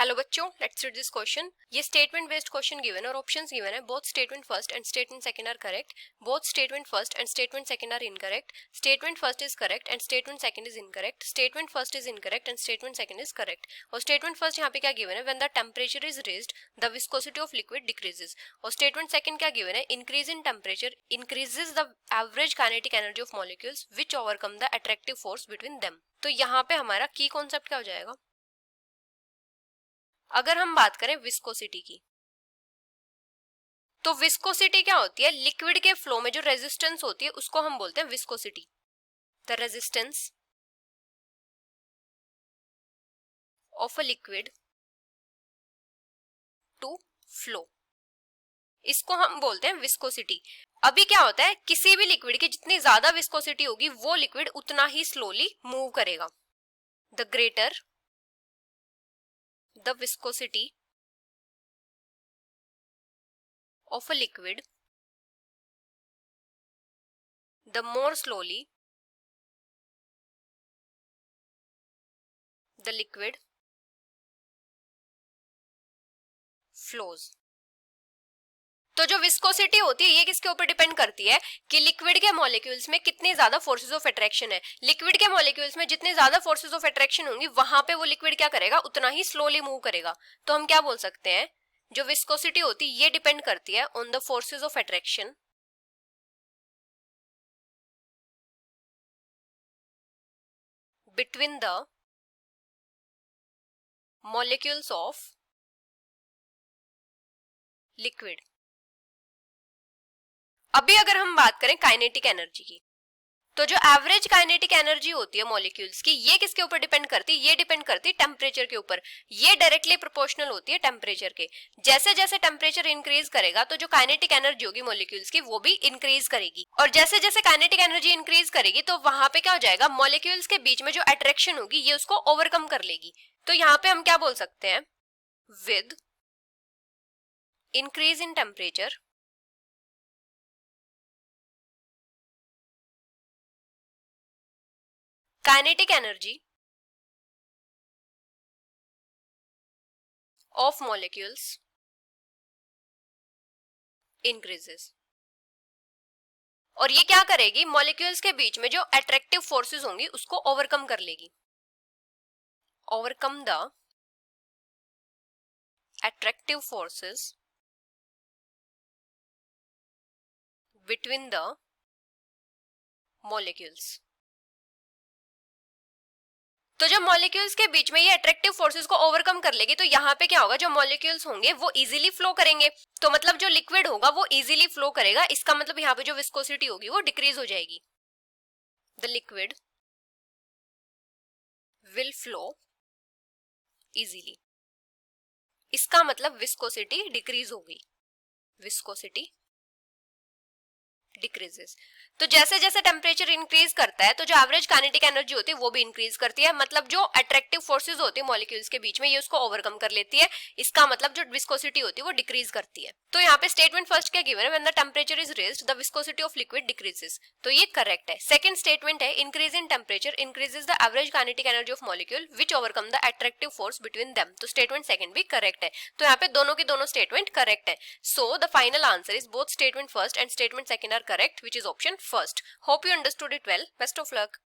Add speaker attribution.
Speaker 1: Hello बच्चों, let's read this question. ये statement based question given और ऑप्शंस गिवन है। Both statement first and statement second are correct. Both statement first and statement second are incorrect. Statement first is correct and statement second is incorrect. Statement first is incorrect and statement second is correct. और statement first यहाँ पे क्या given है, when the temperature is raised the viscosity of liquid decreases. और statement second क्या given है, increase in temperature increases the average kinetic energy of molecules which overcome the attractive force between them. तो यहाँ पे हमारा की concept क्या हो जाएगा, अगर हम बात करें विस्कोसिटी की, तो विस्कोसिटी क्या होती है, लिक्विड के फ्लो में जो रेजिस्टेंस होती है उसको हम बोलते हैं viscosity. The resistance of a liquid to flow, इसको हम बोलते हैं विस्कोसिटी। अभी क्या होता है, किसी भी लिक्विड की जितनी ज्यादा विस्कोसिटी होगी वो लिक्विड उतना ही स्लोली मूव करेगा। The greater the viscosity of a liquid, the more slowly the liquid flows। तो जो विस्कोसिटी होती है ये किसके ऊपर डिपेंड करती है कि लिक्विड के मॉलिक्यूल्स में कितनी ज्यादा फोर्सेस ऑफ अट्रैक्शन है। लिक्विड के मॉलिक्यूल्स में जितनी ज्यादा फोर्सेस ऑफ अट्रैक्शन होंगी वहां पे वो लिक्विड क्या करेगा, उतना ही स्लोली मूव करेगा। तो हम क्या बोल सकते हैं, जो विस्कोसिटी होती है ये डिपेंड करती है on the forces of attraction between the molecules of liquid. अभी अगर हम बात करें काइनेटिक एनर्जी की, तो जो एवरेज काइनेटिक एनर्जी होती है मॉलिक्यूल्स की, ये किसके ऊपर डिपेंड करती है, ये डिपेंड करती है टेम्परेचर के ऊपर। ये डायरेक्टली प्रोपोर्शनल होती है टेम्परेचर के। जैसे जैसे टेम्परेचर इंक्रीज करेगा तो जो काइनेटिक एनर्जी होगी मॉलिक्यूल्स की वो भी इंक्रीज करेगी। और जैसे जैसे काइनेटिक एनर्जी इंक्रीज करेगी तो वहां पे क्या हो जाएगा, मॉलिक्यूल्स के बीच में जो अट्रैक्शन होगी ये उसको ओवरकम कर लेगी। तो यहाँ पे हम क्या बोल सकते हैं, with increase in temperature kinetic energy of molecules increases। और ये क्या करेगी, मॉलिक्यूल्स के बीच में जो अट्रैक्टिव फोर्सेस होंगी उसको ओवरकम कर लेगी। Overcome the attractive forces between the molecules. तो जब मॉलिक्यूल्स के बीच में ये अट्रैक्टिव फोर्सेस को ओवरकम कर लेगी तो यहाँ पे क्या होगा, जो मॉलिक्यूल्स होंगे वो इजीली फ्लो करेंगे। तो मतलब जो लिक्विड होगा वो इजीली फ्लो करेगा। इसका मतलब यहाँ पे जो विस्कोसिटी होगी वो डिक्रीज हो जाएगी। The liquid will flow easily, इसका मतलब विस्कोसिटी डिक्रीज होगी। Viscosity decreases. तो जैसे जैसे टेम्परेचर इंक्रीज करता है तो जो एवरेज काइनेटिक एनर्जी होती है वो भी इंक्रीज करती है। मतलब जो अट्रैक्टिव फोर्सेस होती है मॉलिक्यूल्स के बीच में ये उसको ओवरकम कर लेती है। इसका मतलब जो विस्कोसिटी होती है वो डिक्रीज करती है। तो यहाँ पे स्टेटमेंट फर्स्ट क्या गिवन है, when the temperature is raised the viscosity of liquid decreases. तो ये करेक्ट है। सेकंड स्टेटमेंट है, increase in temperature increases the average kinetic energy of molecule which overcome the attractive force between them. तो statement second भी correct है। तो यहाँ पे दोनों की दोनों स्टेटमेंट करेक्ट है। So the final answer is both statement first and statement second are correct, which is option first. Hope you understood it well. Best of luck.